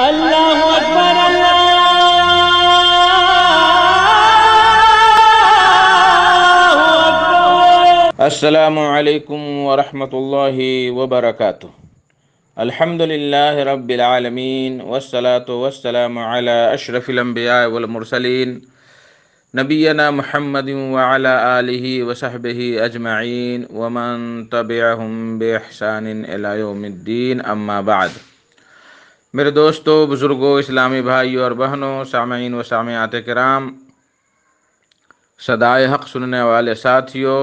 اللہ اکبر اللہ اکبر۔ السلام علیکم ورحمۃ اللہ وبرکاتہ۔ الحمدللہ رب العالمین والصلاة والسلام علی اشرف الانبیاء والمرسلین نبینا محمد وعلی آلہ وصحبہ اجمعین ومن تبعہم بإحسان الی یوم الدین، اما بعد۔ میرے دوستو، بزرگوں، اسلامی بھائیوں اور بہنوں، سامعین و سامعات کرام، صدائے حق سننے والے ساتھیوں،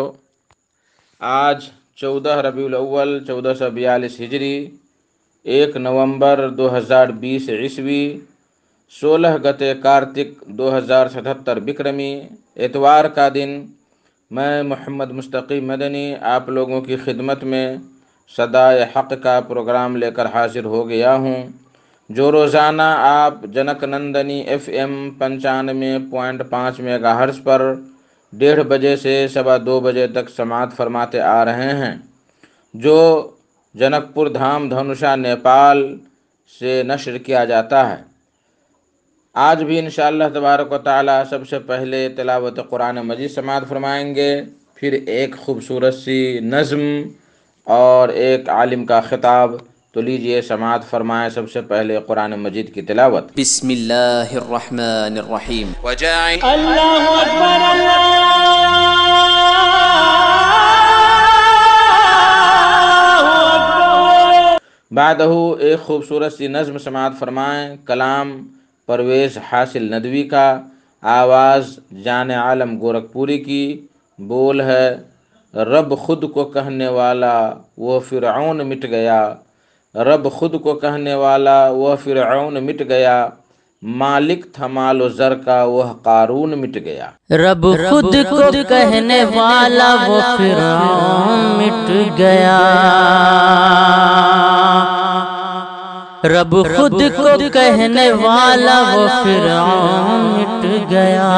آج 14 ربیع الاول 1442 ہجری، 1 نومبر 2020 عیسوی، 16 گتے کارتک 2077 بکرمی، اتوار کا دن، میں محمد مستقی مدنی آپ لوگوں کی خدمت میں صدائے حق کا پروگرام لے کر حاضر ہو گیا ہوں، جو روزانہ آپ junk Nandini FM 95.5 mega hertz پر 1:30 بجے سے 2:15 بجے تک سماعت فرماتے آ رہے ہیں، جو جنک پور دھام دھنوشا نیپال سے نشر کیا جاتا ہے۔ آج بھی انشاءاللہ تبارک و تعالی سب سے پہلے تلاوت قرآن مجید سماعت فرمائیں گے، پھر ایک خوبصورت سی نظم اور ایک عالم کا خطاب۔ تو لیجئے سماعت فرمائیں سب سے پہلے قرآن مجید کی تلاوت۔ بسم اللہ الرحمن الرحیم۔ اللہ اکبر اللہ اکبر۔ بعدہ ایک خوبصورت سی نظم سماعت فرمائیں، کلام پرویز حاصل ندوی کا، آواز جان عالم گورکھپوری کی، بول ہے: رب خود کو کہنے والا وہ فرعون مٹ گیا، رب خود کو کہنے والا وہ فرعون مٹ گیا، مالک تھا مال و زر کا وہ قارون مٹ گیا۔ رب خود کو کہنے والا وہ فرعون مٹ گیا، رب خود کو کہنے والا وہ فرعون مٹ گیا،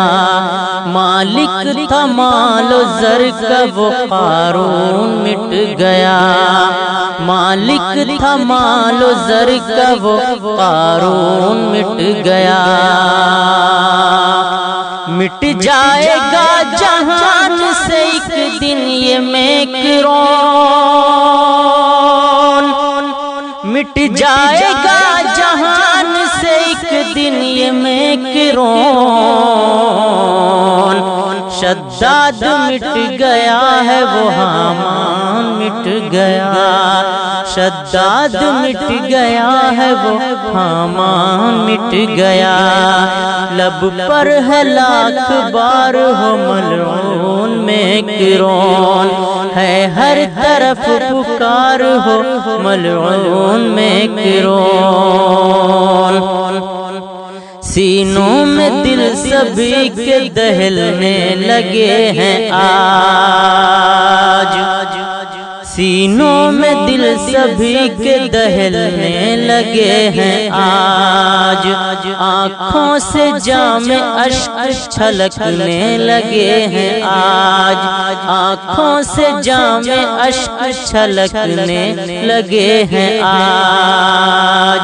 مالک تھا مال و زر کا وہ قارون مٹ گیا، مالک تھا مال و زر کا وہ قارون مٹ گیا۔ مٹ جائے گا جہان سے ایک دن یہ میکرون، مٹ جائے گا جہان سے ایک دن یہ میکرون، شداد مٹ گیا ہے وہ حامان مٹ گیا، شداد مٹ گیا ہے وہ حامان مٹ گیا، لب پر ہے لاکھ بار ہو ملعون میکرون، ہے ہر طرف پکار ہو ملعون میکرون، سینوں میں دل سبھی کے دہلنے لگے ہیں آج، سینوں میں دل سبھی کے دہلنے لگے ہیں آج، آنکھوں سے جام اشک چھلکنے لگے ہیں آج، آنکھوں سے جام اشک چھلکنے لگے ہیں آج،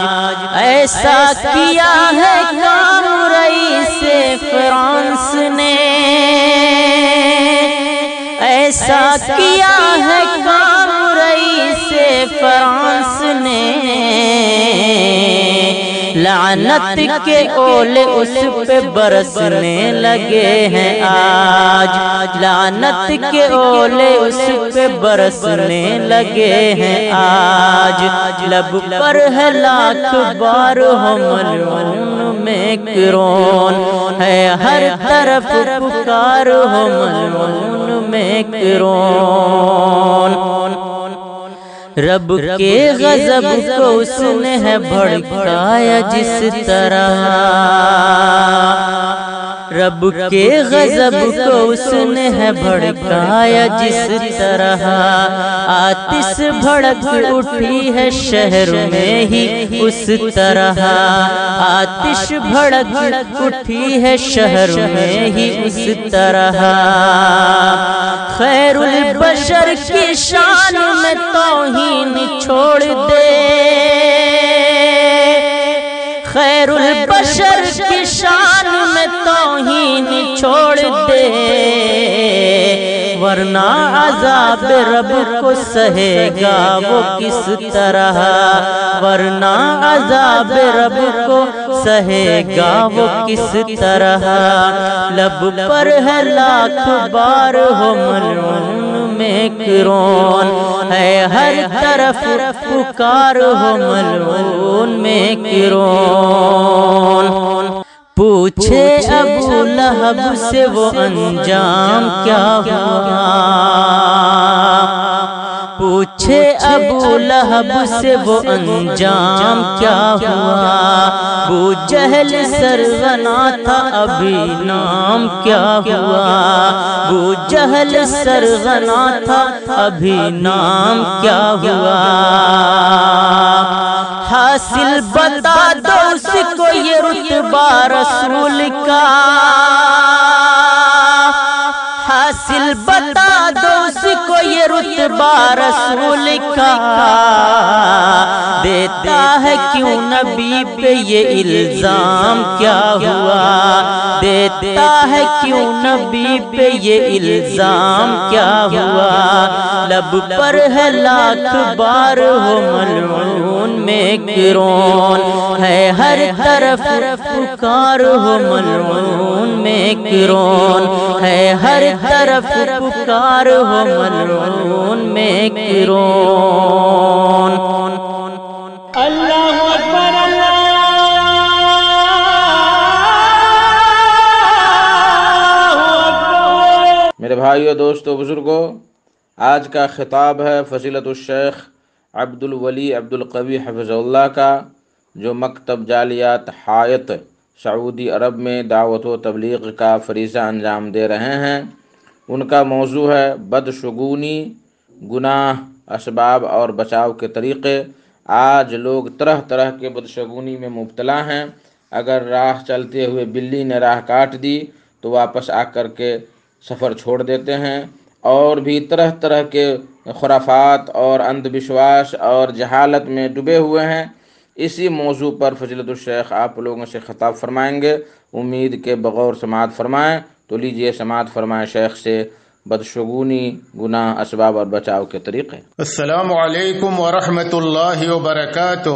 ایسا کیا ہے کام رئیس فرانس نے، ایسا کیا ہے کام رئیس فرانس نے، لعنت کے اولے اس پہ برسنے لگے ہیں آج، لعنت کے اولے اس پہ برسنے لگے ہیں آج، لب پر ہے لاکھ بار ہو ملعون میکرون، ہے ہر طرف پکار ہو ملعون میکرون، رب کے غضب کو اس نے ہے بھڑکایا جس طرح، رب کے غضب کو اس نے ہے بھڑکایا جس طرح، آتش بھڑک اٹھی ہے شہر میں ہی اس طرح، آتش بھڑک اٹھی ہے شہر میں ہی اس طرح، خیر البشر کی شان میں توہین چھوڑ دے، خیر البشر کی شان میں توہین چھوڑ دے، ورنہ عذاب رب کو سہے گا وہ کس طرح، ورنہ عذاب رب کو سہے گا وہ کس طرح۔ لب پر ہے لاکھ بار ہو ملعون میں کرون، ہے ہر طرف پکار ہو ملعون میں کرون۔ پوچھے ابو لہب سے وہ انجام کیا ہوا، پوچھے ابو لہب سے وہ انجام کیا ہوا، ابو جہل سرغنا تھا ابھی نام کیا ہوا، ابو جہل سرغنا تھا ابھی نام کیا ہوا۔ حاصل بتا دو اس کو یہ رتبہ رسول کا، حاصل بتا دو اس کو یہ رتبہ رسول کا، دیتا ہے کیوں نبی پہ یہ الزام کیا ہوا، دیتا ہے کیوں نبی پہ یہ الزام کیا ہوا۔ لب پر ہے لاکھ بار ہو ملعون میں کرون، ہے ہر طرف پکار ہو ملعون میں کرون، ہے ہر طرف پکار ہو ملعون میں کرون۔ اللہ اکبر اللہ اکبر۔ میرے بھائیو، دوستو، بزرگوں، آج کا خطاب ہے فضیلت الشیخ عبد الولی عبد القوی حفظہ اللہ کا، جو مکتب جالیات حائط سعودی عرب میں دعوت و تبلیغ کا فریضہ انجام دے رہے ہیں۔ ان کا موضوع ہے بدشگونی، گناہ، اسباب اور بچاؤ کے طریقے۔ آج لوگ طرح طرح کے بدشگونی میں مبتلا ہیں۔ اگر راہ چلتے ہوئے بلی نے راہ کاٹ دی تو واپس آ کر کے سفر چھوڑ دیتے ہیں، اور بھی طرح طرح کے خرافات اور اندھ وشواس اور جہالت میں ڈوبے ہوئے ہیں۔ اسی موضوع پر فضیلت الشیخ آپ لوگوں سے خطاب فرمائیں گے، امید کے بغور سماعت فرمائیں۔ تو لیجئے سماعت فرمائیں شیخ سے بدشگونی، گناہ، اسباب اور بچاؤ کے طریقے۔ السلام علیکم ورحمۃ اللہ وبرکاتہ۔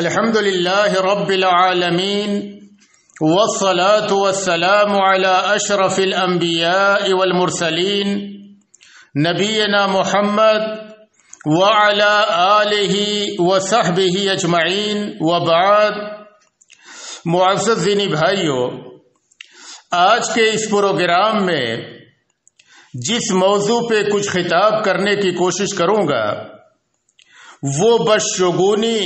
الحمد للہ رب العالمین، والصلاة والسلام على اشرف الانبیاء والمرسلین، نبینا محمد وعلى آلہ وصحبہ اجمعین، وبعد۔ معزز دینی بھائیو، آج کے اس پروگرام میں جس موضوع پہ کچھ خطاب کرنے کی کوشش کروں گا وہ بدشگونی،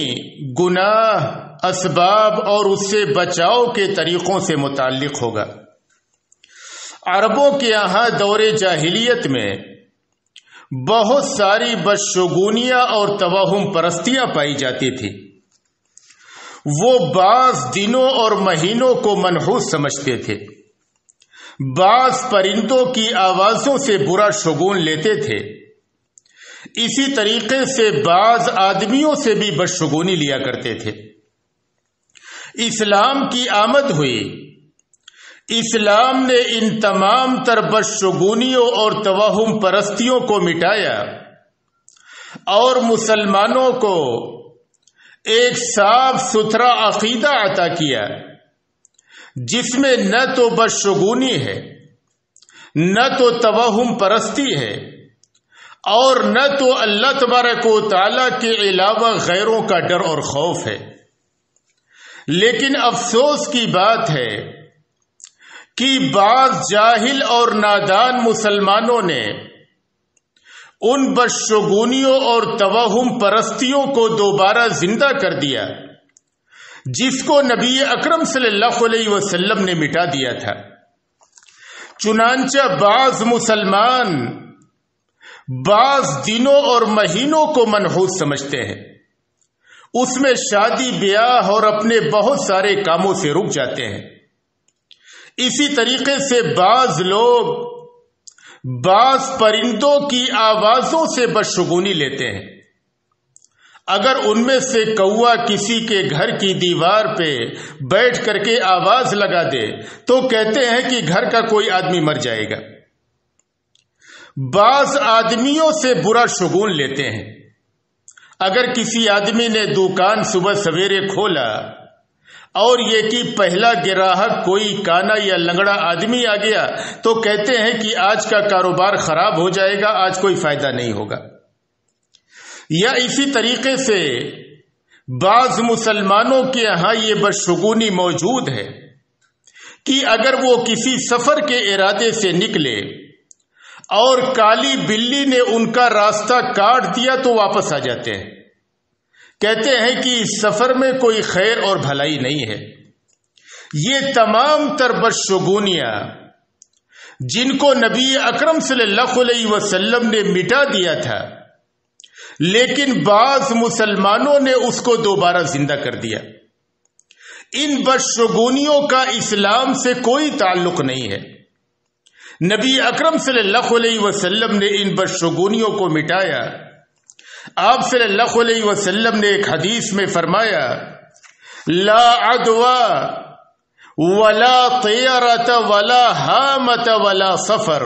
گناہ، اسباب اور اس سے بچاؤ کے طریقوں سے متعلق ہوگا۔ عربوں کے یہاں دور جاہلیت میں بہت ساری بدشگونیاں اور توہم پرستیاں پائی جاتی تھی۔ وہ بعض دنوں اور مہینوں کو منحوس سمجھتے تھے، بعض پرندوں کی آوازوں سے برا شگون لیتے تھے، اسی طریقے سے بعض آدمیوں سے بھی بدشگونی لیا کرتے تھے۔ اسلام کی آمد ہوئی، اسلام نے ان تمام تر بدشگونیوں اور توہم پرستیوں کو مٹایا اور مسلمانوں کو ایک صاف ستھرا عقیدہ عطا کیا، جس میں نہ تو بدشگونی ہے، نہ تو توہم پرستی ہے، اور نہ تو اللہ تبارک و تعالیٰ کے علاوہ غیروں کا ڈر اور خوف ہے۔ لیکن افسوس کی بات ہے کہ بعض جاہل اور نادان مسلمانوں نے ان بدشگونیوں اور توہم پرستیوں کو دوبارہ زندہ کر دیا، جس کو نبی اکرم صلی اللہ علیہ وسلم نے مٹا دیا تھا۔ چنانچہ بعض مسلمان بعض دنوں اور مہینوں کو منحوس سمجھتے ہیں، اس میں شادی بیاہ اور اپنے بہت سارے کاموں سے رک جاتے ہیں۔ اسی طریقے سے بعض لوگ بعض پرندوں کی آوازوں سے بدشگونی لیتے ہیں، اگر ان میں سے کوا کسی کے گھر کی دیوار پہ بیٹھ کر کے آواز لگا دے تو کہتے ہیں کہ گھر کا کوئی آدمی مر جائے گا۔ بعض آدمیوں سے برا شگون لیتے ہیں۔ اگر کسی آدمی نے دکان صبح سویرے کھولا اور یہ کہ پہلا گراہک کوئی کانا یا لنگڑا آدمی آ گیا تو کہتے ہیں کہ آج کا کاروبار خراب ہو جائے گا، آج کوئی فائدہ نہیں ہوگا۔ یا اسی طریقے سے بعض مسلمانوں کے یہاں یہ بدشگونی موجود ہے کہ اگر وہ کسی سفر کے ارادے سے نکلے اور کالی بلی نے ان کا راستہ کاٹ دیا تو واپس آ جاتے ہیں، کہتے ہیں کہ اس سفر میں کوئی خیر اور بھلائی نہیں ہے۔ یہ تمام تر بدشگونیاں جن کو نبی اکرم صلی اللہ علیہ وسلم نے مٹا دیا تھا، لیکن بعض مسلمانوں نے اس کو دوبارہ زندہ کر دیا۔ ان بدشگونیوں کا اسلام سے کوئی تعلق نہیں ہے۔ نبی اکرم صلی اللہ علیہ وسلم نے ان بدشگونیوں کو مٹایا۔ آپ صلی اللہ علیہ وسلم نے ایک حدیث میں فرمایا، لا عدوى ولا طیرۃ ولا ہامۃ ولا سفر،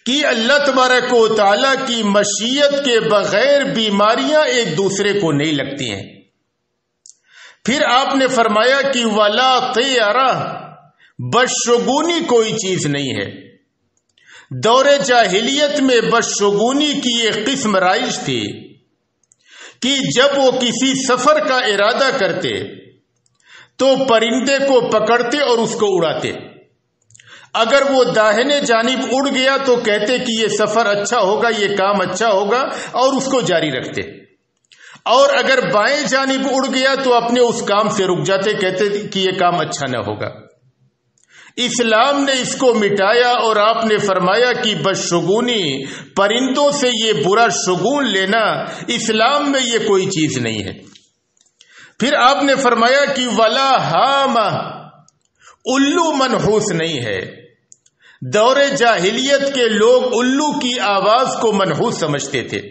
کہ اللہ تبارک و تعالی کی مشیت کے بغیر بیماریاں ایک دوسرے کو نہیں لگتی ہیں۔ پھر آپ نے فرمایا کہ ولا طیرہ، بدشگونی کوئی چیز نہیں ہے۔ دور جاہلیت میں بدشگونی کی ایک قسم رائج تھی کہ جب وہ کسی سفر کا ارادہ کرتے تو پرندے کو پکڑتے اور اس کو اڑاتے۔ اگر وہ داہنے جانب اڑ گیا تو کہتے کہ یہ سفر اچھا ہوگا، یہ کام اچھا ہوگا، اور اس کو جاری رکھتے، اور اگر بائیں جانب اڑ گیا تو اپنے اس کام سے رک جاتے، کہتے کہ یہ کام اچھا نہ ہوگا۔ اسلام نے اس کو مٹایا اور آپ نے فرمایا کہ بدشگونی، پرندوں سے یہ برا شگون لینا، اسلام میں یہ کوئی چیز نہیں ہے۔ پھر آپ نے فرمایا کہ ولا ہامہ، الو منحوس نہیں ہے۔ دور جاہلیت کے لوگ الو کی آواز کو منحوس سمجھتے تھے۔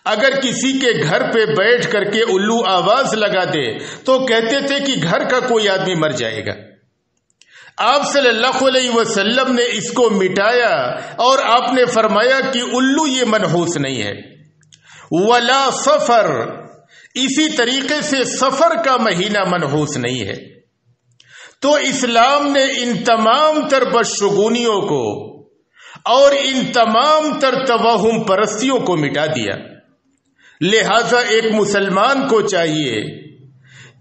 اگر کسی کے گھر پہ بیٹھ کر کے الو آواز لگا دے تو کہتے تھے کہ گھر کا کوئی آدمی مر جائے گا۔ آپ صلی اللہ علیہ وسلم نے اس کو مٹایا اور آپ نے فرمایا کہ الو یہ منحوس نہیں ہے۔ ولا سفر، اسی طریقے سے سفر کا مہینہ منحوس نہیں ہے۔ تو اسلام نے ان تمام تر بدشگونیوں کو اور ان تمام تر توہم پرستیوں کو مٹا دیا۔ لہذا ایک مسلمان کو چاہیے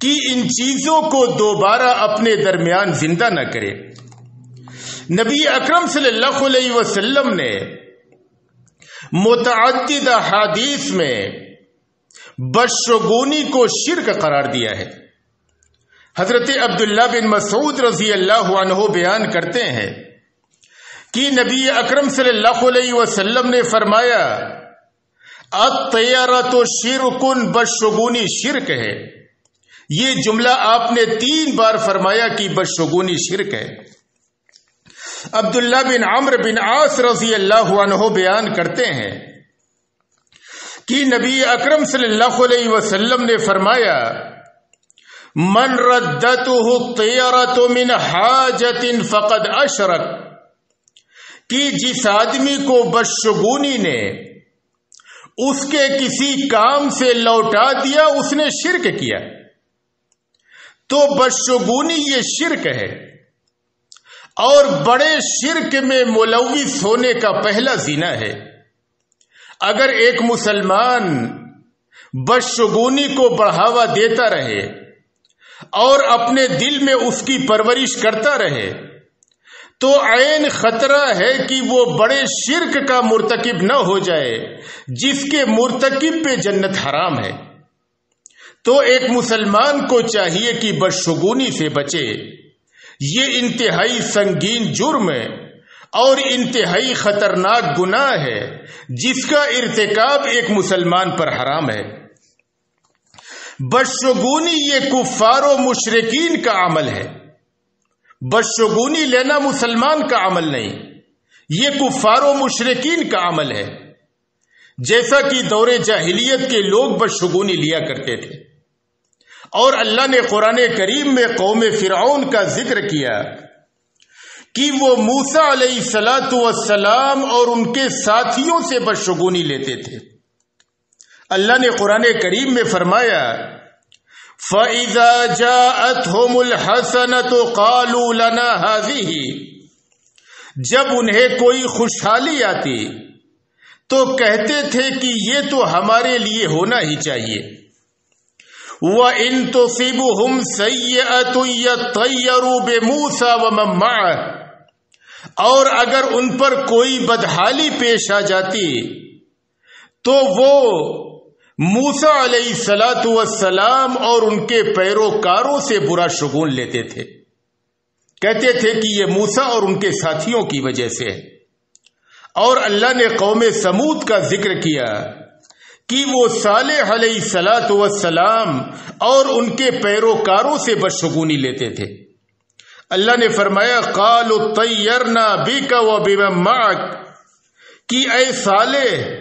کہ ان چیزوں کو دوبارہ اپنے درمیان زندہ نہ کرے۔ نبی اکرم صلی اللہ علیہ وسلم نے متعدد احادیث میں بدشگونی کو شرک قرار دیا ہے۔ حضرت عبداللہ بن مسعود رضی اللہ عنہ بیان کرتے ہیں کہ نبی اکرم صلی اللہ علیہ وسلم نے فرمایا، الطیرۃ شرک، بدشگونی شرک ہے۔ یہ جملہ آپ نے 3 بار فرمایا کہ بدشگونی شرک ہے۔ عبداللہ بن عمرو بن عاص رضی اللہ عنہ بیان کرتے ہیں کہ نبی اکرم صلی اللہ علیہ وسلم نے فرمایا، من ردته الطیرۃ من حاجۃ فقد اشرک، کہ جس آدمی کو بدشگونی نے اس کے کسی کام سے لوٹا دیا اس نے شرک کیا۔ تو بدشگونی یہ شرک ہے، اور بڑے شرک میں ملوث ہونے کا پہلا زنا ہے۔ اگر ایک مسلمان بدشگونی کو بڑھاوا دیتا رہے اور اپنے دل میں اس کی پرورش کرتا رہے تو عین خطرہ ہے کہ وہ بڑے شرک کا مرتکب نہ ہو جائے جس کے مرتکب پہ جنت حرام ہے۔ تو ایک مسلمان کو چاہیے کہ بدشگونی سے بچے۔ یہ انتہائی سنگین جرم ہے اور انتہائی خطرناک گناہ ہے جس کا ارتکاب ایک مسلمان پر حرام ہے۔ بدشگونی یہ کفار و مشرکین کا عمل ہے۔ بدشگونی لینا مسلمان کا عمل نہیں، یہ کفار و مشرکین کا عمل ہے۔ جیسا کہ دور جاہلیت کے لوگ بدشگونی لیا کرتے تھے. اور اللہ نے قرآن کریم میں قوم فرعون کا ذکر کیا کہ وہ موسیٰ علیہ الصلاۃ والسلام اور ان کے ساتھیوں سے بدشگونی لیتے تھے. اللہ نے قرآن کریم میں فرمایا فَإِذَا جَاءَتْهُمُ الْحَسَنَةُ قَالُوا لَنَا هَذِهِ، جب انہیں کوئی خوشحالی آتی تو کہتے تھے کہ یہ تو ہمارے لیے ہونا ہی چاہیے. وَإِن تُصِبْهُمْ سَيِّئَةٌ يَطَّيَّرُوا بِمُوسَىٰ وَمَن مَّعَهُ، اور اگر ان پر کوئی بدحالی پیش آ جاتی تو وہ موسیٰ علیہ الصلاۃ والسلام اور ان کے پیروکاروں سے برا شگون لیتے تھے. کہتے تھے کہ یہ موسیٰ اور ان کے ساتھیوں کی وجہ سے ہے. اور اللہ نے قوم سمود کا ذکر کیا کہ وہ صالح علیہ الصلاۃ والسلام اور ان کے پیروکاروں سے بدشگونی لیتے تھے. اللہ نے فرمایا قالوا طیرنا بک وبمن معک، کہ اے صالح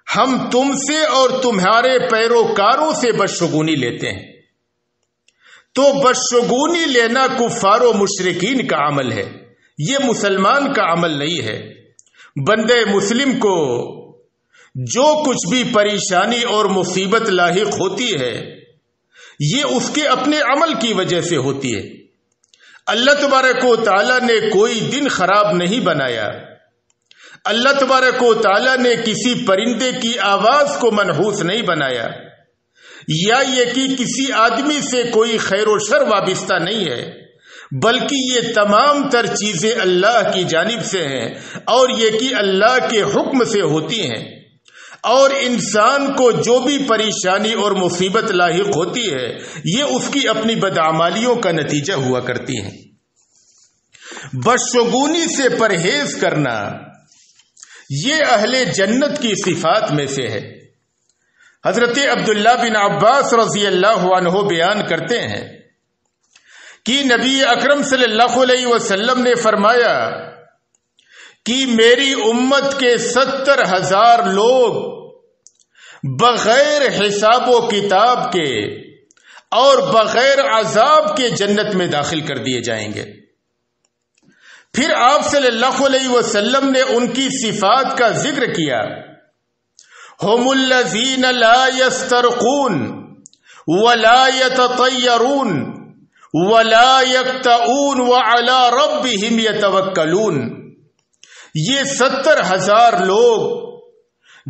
ہم تم سے اور تمہارے پیروکاروں سے بدشگونی لیتے ہیں. تو بدشگونی لینا کفار و مشرکین کا عمل ہے، یہ مسلمان کا عمل نہیں ہے. بندے مسلم کو جو کچھ بھی پریشانی اور مصیبت لاحق ہوتی ہے یہ اس کے اپنے عمل کی وجہ سے ہوتی ہے. اللہ تبارک و تعالی نے کوئی دن خراب نہیں بنایا. اللہ تبارک و تعالی نے کسی پرندے کی آواز کو منحوس نہیں بنایا، یا یہ کہ کسی آدمی سے کوئی خیر و شر وابستہ نہیں ہے، بلکہ یہ تمام تر چیزیں اللہ کی جانب سے ہیں اور یہ کہ اللہ کے حکم سے ہوتی ہیں. اور انسان کو جو بھی پریشانی اور مصیبت لاحق ہوتی ہے یہ اس کی اپنی بدعمالیوں کا نتیجہ ہوا کرتی ہیں. بدشگونی سے پرہیز کرنا یہ اہل جنت کی صفات میں سے ہے. حضرت عبداللہ بن عباس رضی اللہ عنہ بیان کرتے ہیں کہ نبی اکرم صلی اللہ علیہ وسلم نے فرمایا کہ میری امت کے 70,000 لوگ بغیر حساب و کتاب کے اور بغیر عذاب کے جنت میں داخل کر دیے جائیں گے. پھر آپ صلی اللہ علیہ وسلم نے ان کی صفات کا ذکر کیا. ہم الذین لا یسترقون ولا یتطیرون ولا یکتؤون وعلی ربہم یتوکلون. یہ 70,000 لوگ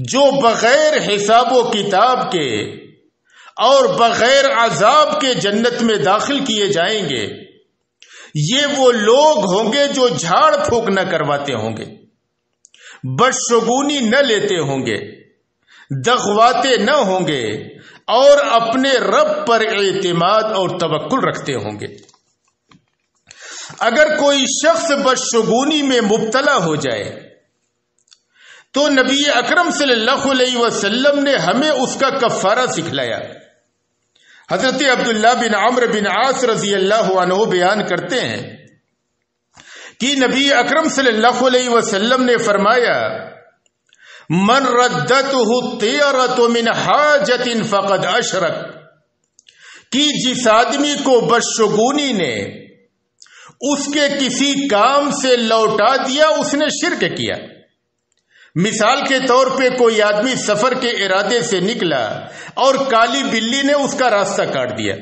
جو بغیر حساب و کتاب کے اور بغیر عذاب کے جنت میں داخل کیے جائیں گے، یہ وہ لوگ ہوں گے جو جھاڑ پھونک نہ کرواتے ہوں گے، بدشگونی نہ لیتے ہوں گے، دغواتے نہ ہوں گے اور اپنے رب پر اعتماد اور توکل رکھتے ہوں گے. اگر کوئی شخص بدشگونی میں مبتلا ہو جائے تو نبی اکرم صلی اللہ علیہ وسلم نے ہمیں اس کا کفارہ سکھلایا. حضرت عبداللہ بن عمرو بن عاص رضی اللہ عنہ بیان کرتے ہیں کہ نبی اکرم صلی اللہ علیہ وسلم نے فرمایا من ردته الطیرۃ من حاجۃ فقد اشرک، کہ جس آدمی کو بدشگونی نے اس کے کسی کام سے لوٹا دیا اس نے شرک کیا. مثال کے طور پہ کوئی آدمی سفر کے ارادے سے نکلا اور کالی بلی نے اس کا راستہ کاٹ دیا،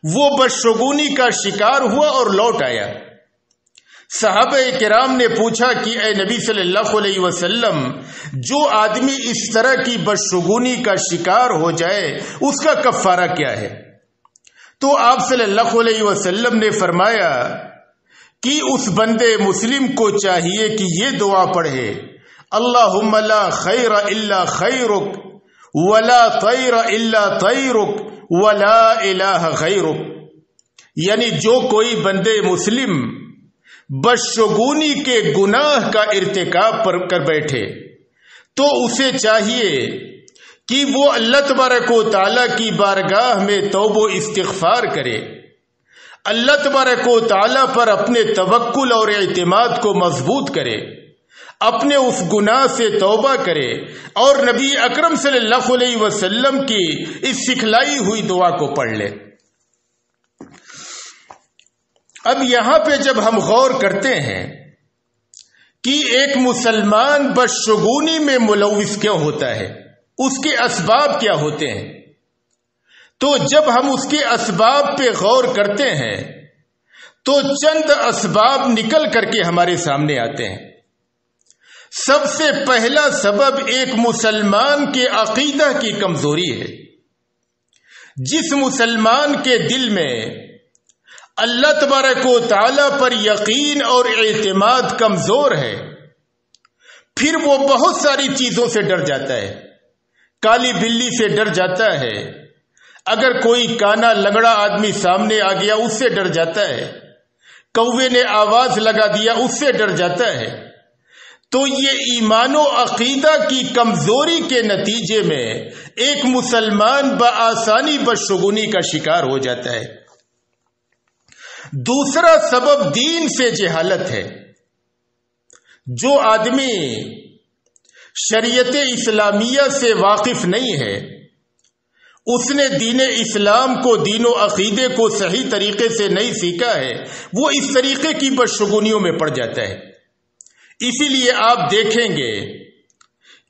وہ بدشگونی کا شکار ہوا اور لوٹ آیا. صحابہ کرام نے پوچھا کہ اے نبی صلی اللہ علیہ وسلم، جو آدمی اس طرح کی بدشگونی کا شکار ہو جائے اس کا کفارہ کیا ہے؟ تو آپ صلی اللہ علیہ وسلم نے فرمایا کہ اس بندے مسلم کو چاہیے کہ یہ دعا پڑھے اللہم لا خیر الا خیرک ولا طیر الا طیرک ولا الہ غیرک. یعنی جو کوئی بندے مسلم بدشگونی کے گناہ کا ارتکاب کر بیٹھے تو اسے چاہیے کہ وہ اللہ تبارک و تعالی کی بارگاہ میں توبہ و استغفار کرے، اللہ تبارک و تعالی پر اپنے توکل اور اعتماد کو مضبوط کرے، اپنے اس گناہ سے توبہ کرے اور نبی اکرم صلی اللہ علیہ وسلم کی اس سکھلائی ہوئی دعا کو پڑھ لے۔ اب یہاں پہ جب ہم غور کرتے ہیں کہ ایک مسلمان بدشگونی میں ملوث کیوں ہوتا ہے، اس کے اسباب کیا ہوتے ہیں، تو جب ہم اس کے اسباب پہ غور کرتے ہیں تو چند اسباب نکل کر کے ہمارے سامنے آتے ہیں۔ سب سے پہلا سبب ایک مسلمان کے عقیدہ کی کمزوری ہے۔ جس مسلمان کے دل میں اللہ تبارک و تعالی پر یقین اور اعتماد کمزور ہے، پھر وہ بہت ساری چیزوں سے ڈر جاتا ہے۔ کالی بلی سے ڈر جاتا ہے، اگر کوئی کانا لنگڑا آدمی سامنے آ گیا اس سے ڈر جاتا ہے، کوے نے آواز لگا دیا اس سے ڈر جاتا ہے۔ تو یہ ایمان و عقیدہ کی کمزوری کے نتیجے میں ایک مسلمان بآسانی بدشگونی کا شکار ہو جاتا ہے۔ دوسرا سبب دین سے جہالت ہے۔ جو آدمی شریعت اسلامیہ سے واقف نہیں ہے، اس نے دین اسلام کو، دین و عقیدے کو صحیح طریقے سے نہیں سیکھا ہے، وہ اس طریقے کی بدشگونیوں میں پڑ جاتا ہے۔ اسی لیے آپ دیکھیں گے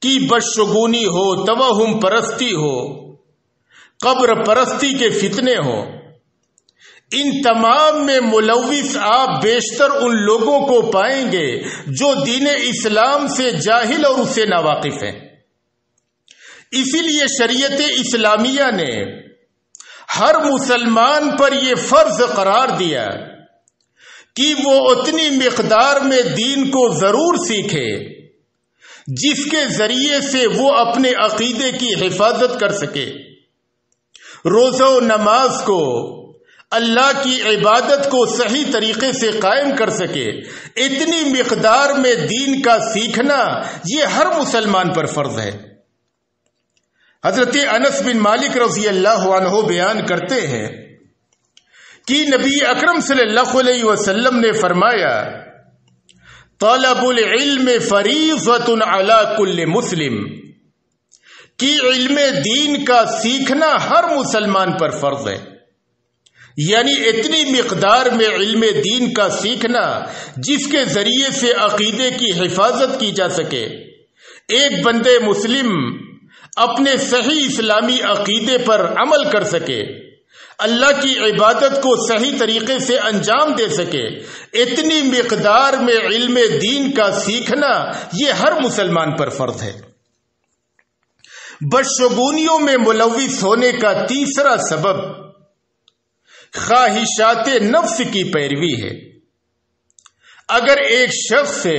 کہ بدشگونی ہو، توہم پرستی ہو، قبر پرستی کے فتنے ہوں، ان تمام میں ملوث آپ بیشتر ان لوگوں کو پائیں گے جو دین اسلام سے جاہل اور اس سے ناواقف ہیں۔ اسی لیے شریعت اسلامیہ نے ہر مسلمان پر یہ فرض قرار دیا کہ وہ اتنی مقدار میں دین کو ضرور سیکھے جس کے ذریعے سے وہ اپنے عقیدے کی حفاظت کر سکے، روزہ و نماز کو، اللہ کی عبادت کو صحیح طریقے سے قائم کر سکے۔ اتنی مقدار میں دین کا سیکھنا یہ ہر مسلمان پر فرض ہے۔ حضرت انس بن مالک رضی اللہ عنہ بیان کرتے ہیں کہ نبی اکرم صلی اللہ علیہ وسلم نے فرمایا، طلب العلم فریضۃ علی کل مسلم، کہ علم دین کا سیکھنا ہر مسلمان پر فرض ہے۔ یعنی اتنی مقدار میں علم دین کا سیکھنا جس کے ذریعے سے عقیدے کی حفاظت کی جا سکے، ایک بندے مسلم اپنے صحیح اسلامی عقیدے پر عمل کر سکے، اللہ کی عبادت کو صحیح طریقے سے انجام دے سکے، اتنی مقدار میں علم دین کا سیکھنا یہ ہر مسلمان پر فرض ہے۔ بدشگونیوں میں ملوث ہونے کا تیسرا سبب خواہشات نفس کی پیروی ہے۔ اگر ایک شخص سے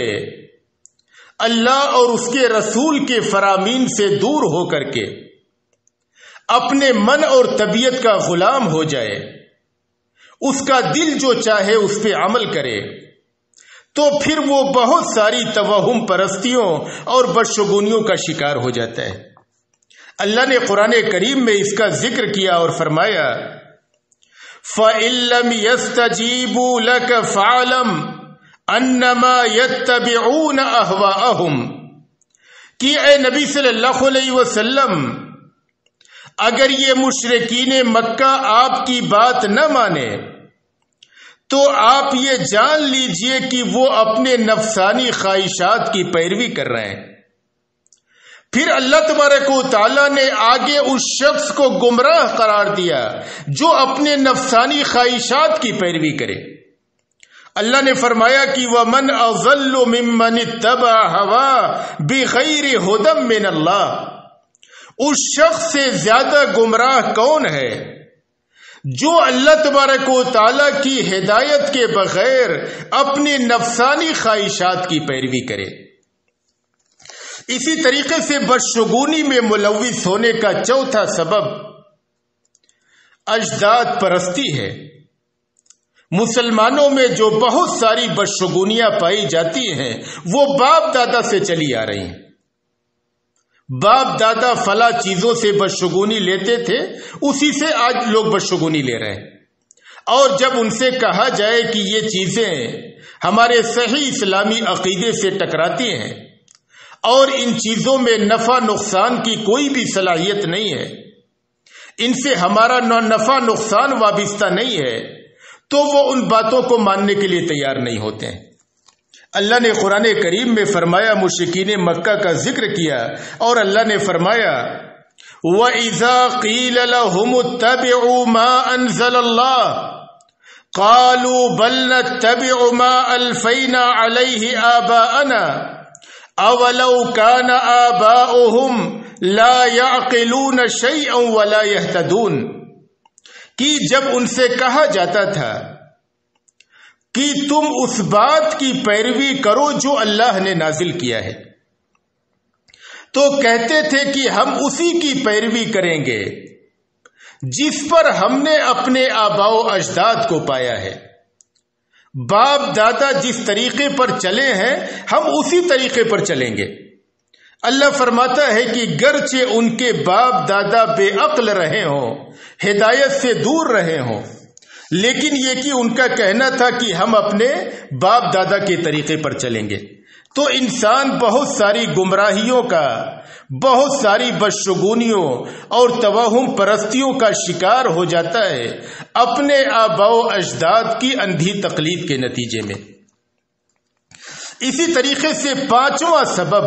اللہ اور اس کے رسول کے فرامین سے دور ہو کر کے اپنے من اور طبیعت کا غلام ہو جائے، اس کا دل جو چاہے اس پہ عمل کرے، تو پھر وہ بہت ساری توہم پرستیوں اور بدشگونیوں کا شکار ہو جاتا ہے۔ اللہ نے قرآن کریم میں اس کا ذکر کیا اور فرمایا، فَإِن لَّمْ يَسْتَجِيبُوا لَكَ فَاعْلَمْ أَنَّمَا يَتَّبِعُونَ أَهْوَاءَهُمْ، کہ اے نبی صلی اللہ علیہ وسلم، اگر یہ مشرکین مکہ آپ کی بات نہ مانے تو آپ یہ جان لیجئے کہ وہ اپنے نفسانی خواہشات کی پیروی کر رہے ہیں۔ پھر اللہ تبارک و تعالیٰ نے آگے اس شخص کو گمراہ قرار دیا جو اپنے نفسانی خواہشات کی پیروی کرے۔ اللہ نے فرمایا کہ وَمَنْ أَضَلُّ مِمَّنِ اتَّبَعَ هَوَاهُ بِغَيْرِ هُدًى مِّنَ اللَّهِ، اس شخص سے زیادہ گمراہ کون ہے جو اللہ تبارک و تعالیٰ کی ہدایت کے بغیر اپنی نفسانی خواہشات کی پیروی کرے۔ اسی طریقے سے بدشگونی میں ملوث ہونے کا چوتھا سبب اجداد پرستی ہے۔ مسلمانوں میں جو بہت ساری بدشگونیاں پائی جاتی ہیں وہ باپ دادا سے چلی آ رہی ہیں۔ باپ دادا فلاں چیزوں سے بدشگونی لیتے تھے، اسی سے آج لوگ بدشگونی لے رہے ہیں۔ اور جب ان سے کہا جائے کہ یہ چیزیں ہمارے صحیح اسلامی عقیدے سے ٹکراتی ہیں اور ان چیزوں میں نفع نقصان کی کوئی بھی صلاحیت نہیں ہے، ان سے ہمارا نفع نقصان وابستہ نہیں ہے، تو وہ ان باتوں کو ماننے کے لیے تیار نہیں ہوتے ہیں۔ اللہ نے قرآن کریم میں فرمایا، مشرکین مکہ کا ذکر کیا، اور اللہ نے فرمایا وَإِذَا قِيلَ لَهُمُ اتَّبِعُوا مَا أَنزَلَ اللَّهُ قَالُوا بَلْ نَتَّبِعُ مَا أَلْفَيْنَا عَلَيْهِ آبَاءَنَا أَوَلَوْ كَانَ آبَاؤُهُمْ لَا يَعْقِلُونَ شَيْئًا وَلَا يَهْتَدُونَ، کہ جب ان سے کہا جاتا تھا کہ تم اس بات کی پیروی کرو جو اللہ نے نازل کیا ہے، تو کہتے تھے کہ ہم اسی کی پیروی کریں گے جس پر ہم نے اپنے آباء و اجداد کو پایا ہے۔ باپ دادا جس طریقے پر چلے ہیں ہم اسی طریقے پر چلیں گے۔ اللہ فرماتا ہے کہ گرچہ ان کے باپ دادا بے عقل رہے ہوں، ہدایت سے دور رہے ہوں، لیکن یہ کہ ان کا کہنا تھا کہ ہم اپنے باپ دادا کے طریقے پر چلیں گے۔ تو انسان بہت ساری گمراہیوں کا، بہت ساری بدشگونیوں اور توہم پرستیوں کا شکار ہو جاتا ہے اپنے آباء و اجداد کی اندھی تقلید کے نتیجے میں۔ اسی طریقے سے پانچواں سبب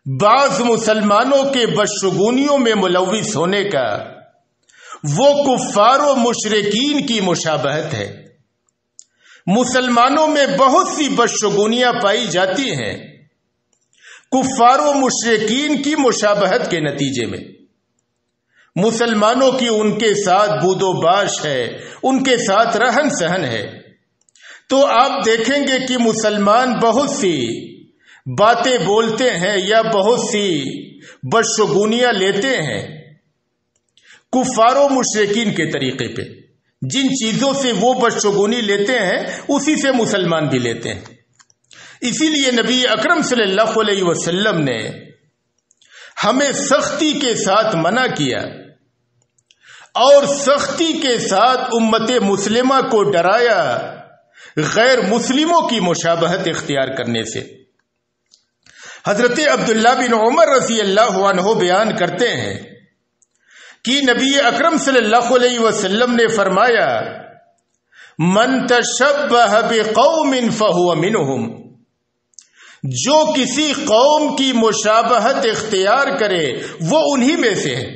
بعض مسلمانوں کے بدشگونیوں میں ملوث ہونے کا وہ کفار و مشرکین کی مشابہت ہے۔ مسلمانوں میں بہت سی بدشگونیاں پائی جاتی ہیں کفار و مشرکین کی مشابہت کے نتیجے میں۔ مسلمانوں کی ان کے ساتھ بود و باش ہے، ان کے ساتھ رہن سہن ہے، تو آپ دیکھیں گے کہ مسلمان بہت سی باتیں بولتے ہیں یا بہت سی بدشگونیاں لیتے ہیں کفار و مشرکین کے طریقے پہ۔ جن چیزوں سے وہ بدشگونی لیتے ہیں اسی سے مسلمان بھی لیتے ہیں۔ اسی لیے نبی اکرم صلی اللہ علیہ وسلم نے ہمیں سختی کے ساتھ منع کیا اور سختی کے ساتھ امت مسلمہ کو ڈرایا غیر مسلموں کی مشابہت اختیار کرنے سے۔ حضرت عبداللہ بن عمر رضی اللہ عنہ بیان کرتے ہیں کہ نبی اکرم صلی اللہ علیہ وسلم نے فرمایا من تشبہ بقوم فہو منہم، جو کسی قوم کی مشابہت اختیار کرے وہ انہی میں سے ہے،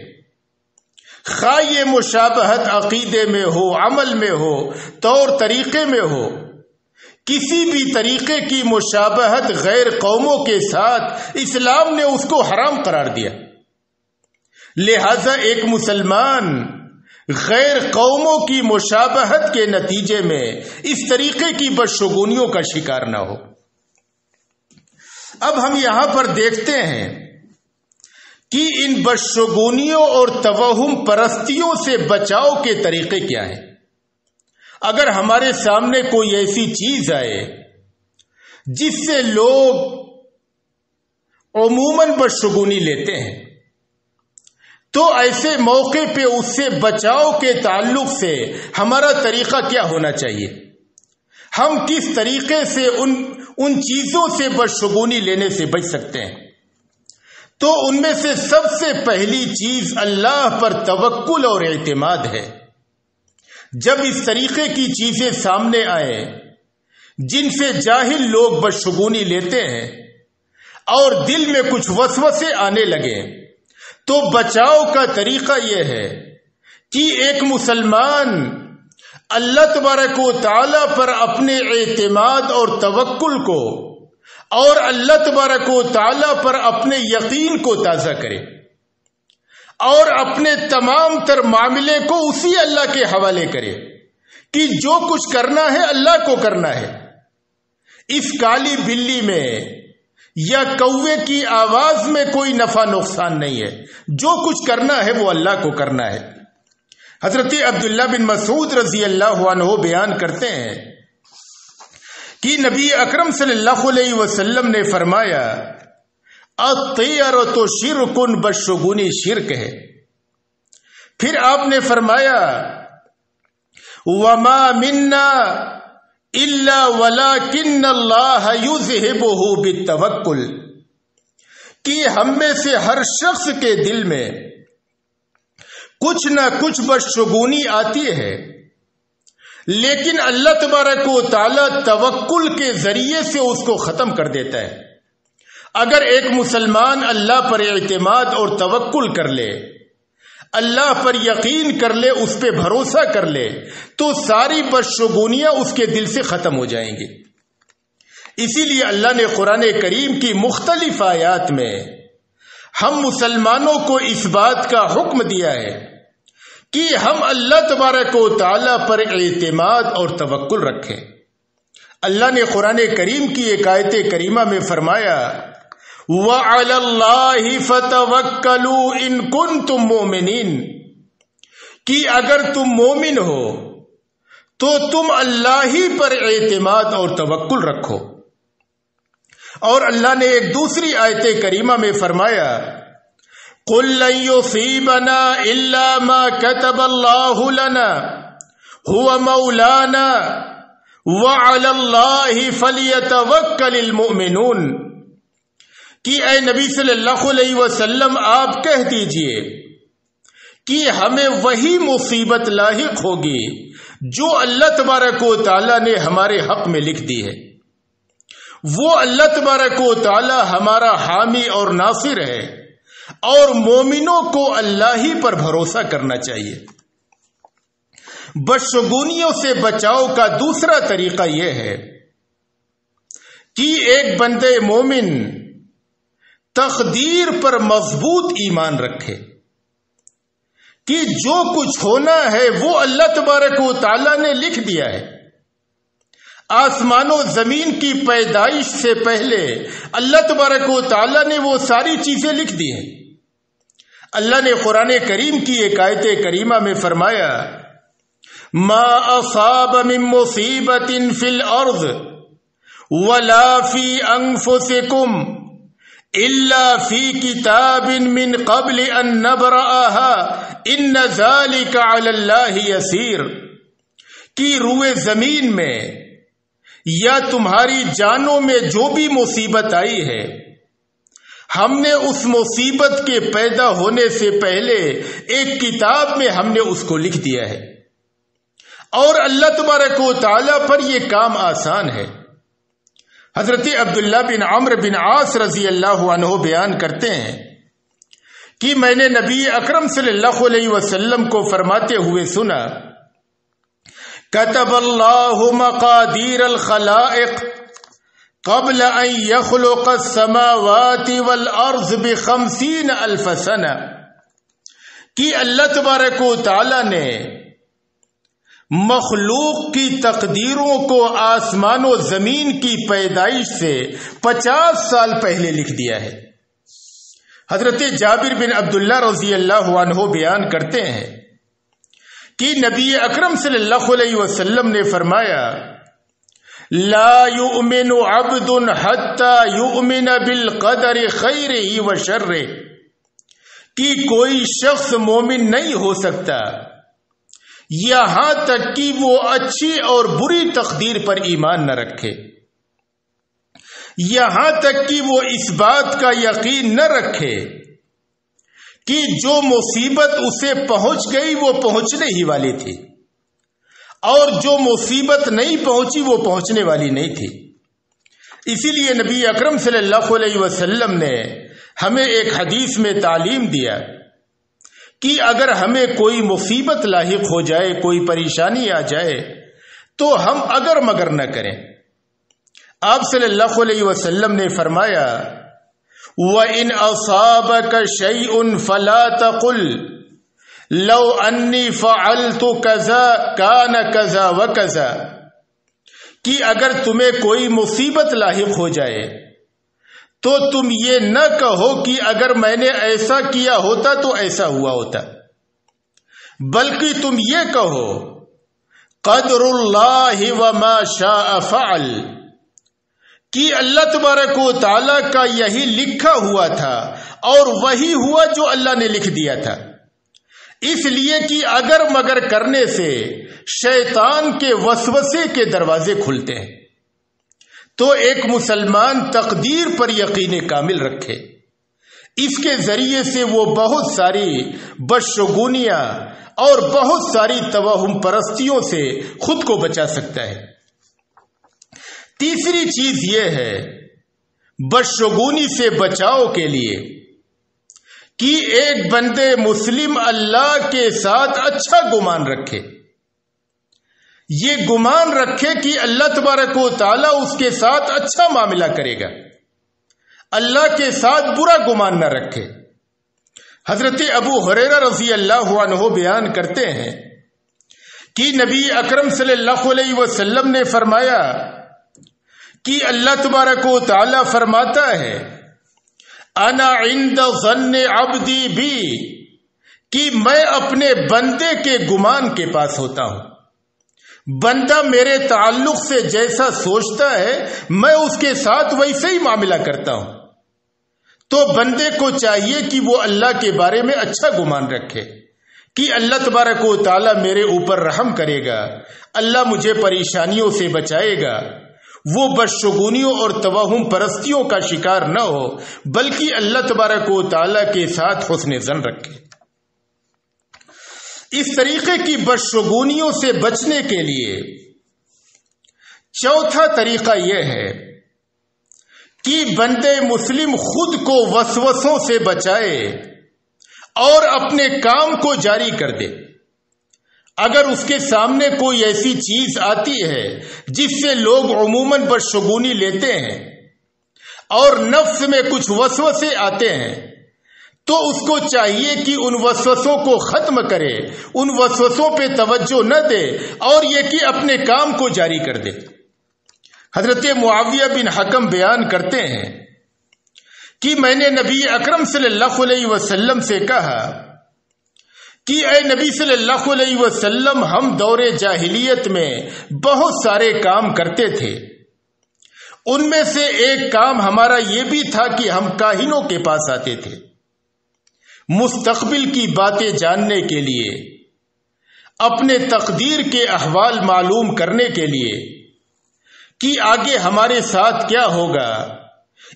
خواہ یہ مشابہت عقیدے میں ہو، عمل میں ہو، طور طریقے میں ہو، کسی بھی طریقے کی مشابہت غیر قوموں کے ساتھ اسلام نے اس کو حرام قرار دیا۔ لہذا ایک مسلمان غیر قوموں کی مشابہت کے نتیجے میں اس طریقے کی بدشگونیوں کا شکار نہ ہو۔ اب ہم یہاں پر دیکھتے ہیں کہ ان بدشگونیوں اور توہم پرستیوں سے بچاؤ کے طریقے کیا ہیں۔ اگر ہمارے سامنے کوئی ایسی چیز آئے جس سے لوگ عموماً بدشگونی لیتے ہیں، تو ایسے موقع پہ اس سے بچاؤ کے تعلق سے ہمارا طریقہ کیا ہونا چاہیے؟ ہم کس طریقے سے ان چیزوں سے بدشگونی لینے سے بچ سکتے ہیں؟ تو ان میں سے سب سے پہلی چیز اللہ پر توکل اور اعتماد ہے۔ جب اس طریقے کی چیزیں سامنے آئیں جن سے جاہل لوگ بدشگونی لیتے ہیں اور دل میں کچھ وسوسے آنے لگے، تو بچاؤ کا طریقہ یہ ہے کہ ایک مسلمان اللہ تبارک و تعالی پر اپنے اعتماد اور توکل کو اور اللہ تبارک و تعالی پر اپنے یقین کو تازہ کرے اور اپنے تمام تر معاملے کو اسی اللہ کے حوالے کرے کہ جو کچھ کرنا ہے اللہ کو کرنا ہے۔ اس کالی بلی میں یا کوے کی آواز میں کوئی نفع نقصان نہیں ہے، جو کچھ کرنا ہے وہ اللہ کو کرنا ہے۔ حضرت عبداللہ بن مسعود رضی اللہ عنہ بیان کرتے ہیں کہ نبی اکرم صلی اللہ علیہ وسلم نے فرمایا الطیرۃ شرک، بدشگونی شرک ہے۔ پھر آپ نے فرمایا وما منا الا ولکن اللہ یذہبہ بالتوکل، کہ ہم میں سے ہر شخص کے دل میں کچھ نہ کچھ بدشگونی آتی ہے، لیکن اللہ تبارک و تعالی توکل کے ذریعے سے اس کو ختم کر دیتا ہے۔ اگر ایک مسلمان اللہ پر اعتماد اور توکل کر لے، اللہ پر یقین کر لے، اس پہ بھروسہ کر لے، تو ساری بدشگونیاں اس کے دل سے ختم ہو جائیں گی۔ اسی لیے اللہ نے قرآن کریم کی مختلف آیات میں ہم مسلمانوں کو اس بات کا حکم دیا ہے کہ ہم اللہ تبارک و تعالی پر اعتماد اور توکل رکھیں۔ اللہ نے قرآن کریم کی ایک آیت کریمہ میں فرمایا وَعَلَى اللَّهِ فَتَوَكَّلُوا إِن كُنتُم مُؤْمِنِينَ، کہ اگر تم مومن ہو تو تم اللہ ہی پر اعتماد اور توکل رکھو۔ اور اللہ نے ایک دوسری آیت کریمہ میں فرمایا قُل لَن يُصِيبَنَا إِلَّا مَا كَتَبَ اللَّهُ لَنَا هُوَ مَوْلَانَا وَعَلَى اللَّهِ فَلْيَتَوَكَّلِ الْمُؤْمِنُونَ، کہ اے نبی صلی اللہ علیہ وسلم آپ کہہ دیجئے کہ ہمیں وہی مصیبت لاحق ہوگی جو اللہ تبارک و تعالی نے ہمارے حق میں لکھ دی ہے۔ وہ اللہ تبارک و تعالی ہمارا حامی اور ناصر ہے، اور مومنوں کو اللہ ہی پر بھروسہ کرنا چاہیے۔ بدشگونیوں سے بچاؤ کا دوسرا طریقہ یہ ہے کہ ایک بندے مومن تقدیر پر مضبوط ایمان رکھے کہ جو کچھ ہونا ہے وہ اللہ تبارک و تعالی نے لکھ دیا ہے۔ آسمان و زمین کی پیدائش سے پہلے اللہ تبارک و تعالی نے وہ ساری چیزیں لکھ دی ہیں۔ اللہ نے قرآن کریم کی ایک آیت کریمہ میں فرمایا ما اصاب من مصیبت فی الارض ولا فی انفسکم الا فی کتاب من قبل ان نبرأها ان ذلک علی اللہ یسیر، کہ روئے زمین میں یا تمہاری جانوں میں جو بھی مصیبت آئی ہے، ہم نے اس مصیبت کے پیدا ہونے سے پہلے ایک کتاب میں ہم نے اس کو لکھ دیا ہے، اور اللہ تبارک و تعالی پر یہ کام آسان ہے۔ حضرت عبداللہ بن عمرو بن عاص رضی اللہ عنہ بیان کرتے ہیں کہ میں نے نبی اکرم صلی اللہ علیہ وسلم کو فرماتے ہوئے سنا كتب الله مقادير الخلائق قبل ان يخلق السماوات والارض ب50,000 سنة، کہ اللہ تبارک و تعالی نے مخلوق کی تقدیروں کو آسمان و زمین کی پیدائش سے 50 سال پہلے لکھ دیا ہے۔ حضرت جابر بن عبداللہ رضی اللہ عنہ بیان کرتے ہیں کہ نبی اکرم صلی اللہ علیہ وسلم نے فرمایا لا یؤمن عبد حتی یؤمن بالقدر خیرہ و شرہ، کہ کوئی شخص مومن نہیں ہو سکتا یہاں تک کہ وہ اچھی اور بری تقدیر پر ایمان نہ رکھے، یہاں تک کہ وہ اس بات کا یقین نہ رکھے کہ جو مصیبت اسے پہنچ گئی وہ پہنچنے ہی والی تھی، اور جو مصیبت نہیں پہنچی وہ پہنچنے والی نہیں تھی۔ اسی لیے نبی اکرم صلی اللہ علیہ وسلم نے ہمیں ایک حدیث میں تعلیم دیا کہ اگر ہمیں کوئی مصیبت لاحق ہو جائے، کوئی پریشانی آ جائے، تو ہم اگر مگر نہ کریں۔ آپ صلی اللہ علیہ وسلم نے فرمایا وَإِنْ أَصَابَكَ شَيْءٌ فَلَا تَقُلْ لَوْ أَنِّي فَعَلْتُ كَذَا كَانَ كَذَا وَكَذَا، کہ اگر تمہیں کوئی مصیبت لاحق ہو جائے تو تم یہ نہ کہو کہ اگر میں نے ایسا کیا ہوتا تو ایسا ہوا ہوتا، بلکہ تم یہ کہو قدر اللہ وما شاء فعل، کہ اللہ تبارک و تعالی کا یہی لکھا ہوا تھا اور وہی ہوا جو اللہ نے لکھ دیا تھا۔ اس لیے کہ اگر مگر کرنے سے شیطان کے وسوسے کے دروازے کھلتے ہیں۔ تو ایک مسلمان تقدیر پر یقین کامل رکھے، اس کے ذریعے سے وہ بہت ساری بدشگونیاں اور بہت ساری توہم پرستیوں سے خود کو بچا سکتا ہے۔ تیسری چیز یہ ہے بدشگونی سے بچاؤ کے لیے کہ ایک بندے مسلم اللہ کے ساتھ اچھا گمان رکھے، یہ گمان رکھے کہ اللہ تبارک و تعالی اس کے ساتھ اچھا معاملہ کرے گا، اللہ کے ساتھ برا گمان نہ رکھے۔ حضرت ابو ہریرہ رضی اللہ عنہ بیان کرتے ہیں کہ نبی اکرم صلی اللہ علیہ وسلم نے فرمایا کہ اللہ تبارک و تعالی فرماتا ہے انا عند ظن عبدی بی، کہ میں اپنے بندے کے گمان کے پاس ہوتا ہوں، بندہ میرے تعلق سے جیسا سوچتا ہے میں اس کے ساتھ ویسے ہی معاملہ کرتا ہوں۔ تو بندے کو چاہیے کہ وہ اللہ کے بارے میں اچھا گمان رکھے کہ اللہ تبارک و تعالی میرے اوپر رحم کرے گا، اللہ مجھے پریشانیوں سے بچائے گا، وہ بدشگونیوں اور توہم پرستیوں کا شکار نہ ہو، بلکہ اللہ تبارک و تعالی کے ساتھ حسن ظن رکھے۔ اس طریقے کی بدشگونیوں سے بچنے کے لیے چوتھا طریقہ یہ ہے کہ بندے مسلم خود کو وسوسوں سے بچائے اور اپنے کام کو جاری کر دے۔ اگر اس کے سامنے کوئی ایسی چیز آتی ہے جس سے لوگ عموماً بدشگونی لیتے ہیں اور نفس میں کچھ وسوسے آتے ہیں، تو اس کو چاہیے کہ ان وسوسوں کو ختم کرے، ان وسوسوں پہ توجہ نہ دے اور یہ کہ اپنے کام کو جاری کر دے۔ حضرت معاویہ بن حکم بیان کرتے ہیں کہ میں نے نبی اکرم صلی اللہ علیہ وسلم سے کہا کہ اے نبی صلی اللہ علیہ وسلم، ہم دور جاہلیت میں بہت سارے کام کرتے تھے، ان میں سے ایک کام ہمارا یہ بھی تھا کہ ہم کاہنوں کے پاس آتے تھے مستقبل کی باتیں جاننے کے لیے، اپنے تقدیر کے احوال معلوم کرنے کے لیے کہ آگے ہمارے ساتھ کیا ہوگا،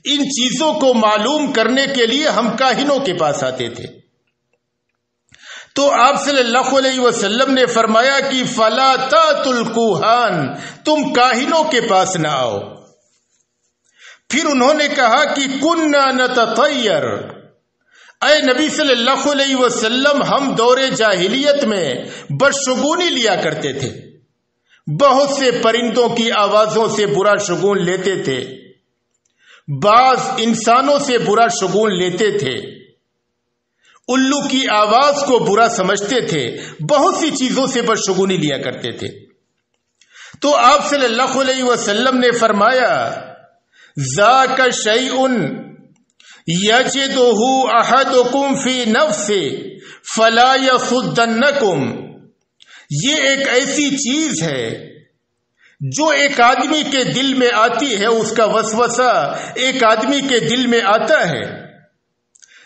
ان چیزوں کو معلوم کرنے کے لیے ہم کاہنوں کے پاس آتے تھے۔ تو آپ صلی اللہ علیہ وسلم نے فرمایا کہ فلا تأتوا الکہان، تم کاہنوں کے پاس نہ آؤ۔ پھر انہوں نے کہا کہ کننا نتطیر، اے نبی صلی اللہ علیہ وسلم، ہم دور جاہلیت میں بدشگونی لیا کرتے تھے، بہت سے پرندوں کی آوازوں سے برا شگون لیتے تھے، بعض انسانوں سے برا شگون لیتے تھے، الو کی آواز کو برا سمجھتے تھے، بہت سی چیزوں سے بدشگونی لیا کرتے تھے۔ تو آپ صلی اللہ علیہ وسلم نے فرمایا ذاک شیء یجدہ احدکم فی نفسہ فلا یصدنکم، یہ ایک ایسی چیز ہے جو ایک آدمی کے دل میں آتی ہے، اس کا وسوسہ ایک آدمی کے دل میں آتا ہے،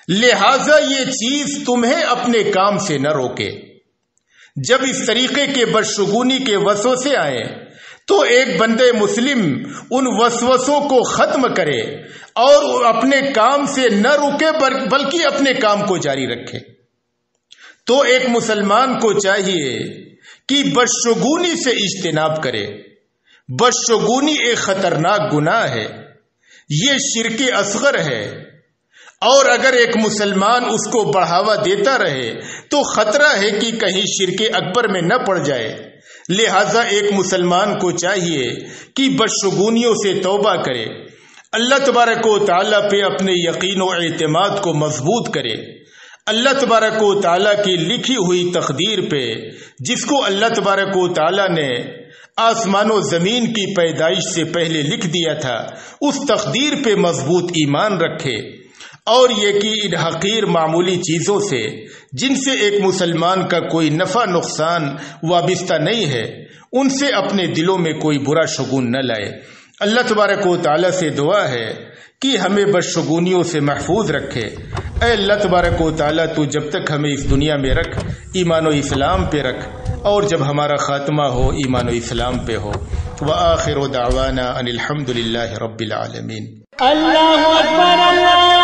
لہذا یہ چیز تمہیں اپنے کام سے نہ روکے۔ جب اس طریقے کے بدشگونی کے وسوسے آئیں تو ایک بندے مسلم ان وسوسوں کو ختم کرے اور اپنے کام سے نہ رکے بلکہ اپنے کام کو جاری رکھے۔ تو ایک مسلمان کو چاہیے کہ بدشگونی سے اجتناب کرے۔ بدشگونی ایک خطرناک گناہ ہے، یہ شرک اصغر ہے، اور اگر ایک مسلمان اس کو بڑھاوا دیتا رہے تو خطرہ ہے کہ کہیں شرک اکبر میں نہ پڑ جائے۔ لہذا ایک مسلمان کو چاہیے کہ بدشگونیوں سے توبہ کرے، اللہ تبارک و تعالیٰ پہ اپنے یقین و اعتماد کو مضبوط کرے، اللہ تبارک و تعالیٰ کی لکھی ہوئی تقدیر پہ، جس کو اللہ تبارک و تعالیٰ نے آسمان و زمین کی پیدائش سے پہلے لکھ دیا تھا، اس تقدیر پہ مضبوط ایمان رکھے، اور یہ کہ ان حقیر معمولی چیزوں سے جن سے ایک مسلمان کا کوئی نفع نقصان وابستہ نہیں ہے، ان سے اپنے دلوں میں کوئی برا شگون نہ لائے۔ اللہ تبارک و تعالی سے دعا ہے کہ ہمیں بدشگونیوں سے محفوظ رکھے۔ اے اللہ تبارک و تعالی تو جب تک ہمیں اس دنیا میں رکھ، ایمان و اسلام پہ رکھ، اور جب ہمارا خاتمہ ہو ایمان و اسلام پہ ہو۔ وآخر دعوانا ان الحمد للہ رب العالمین۔ اللہ اکبر اللہ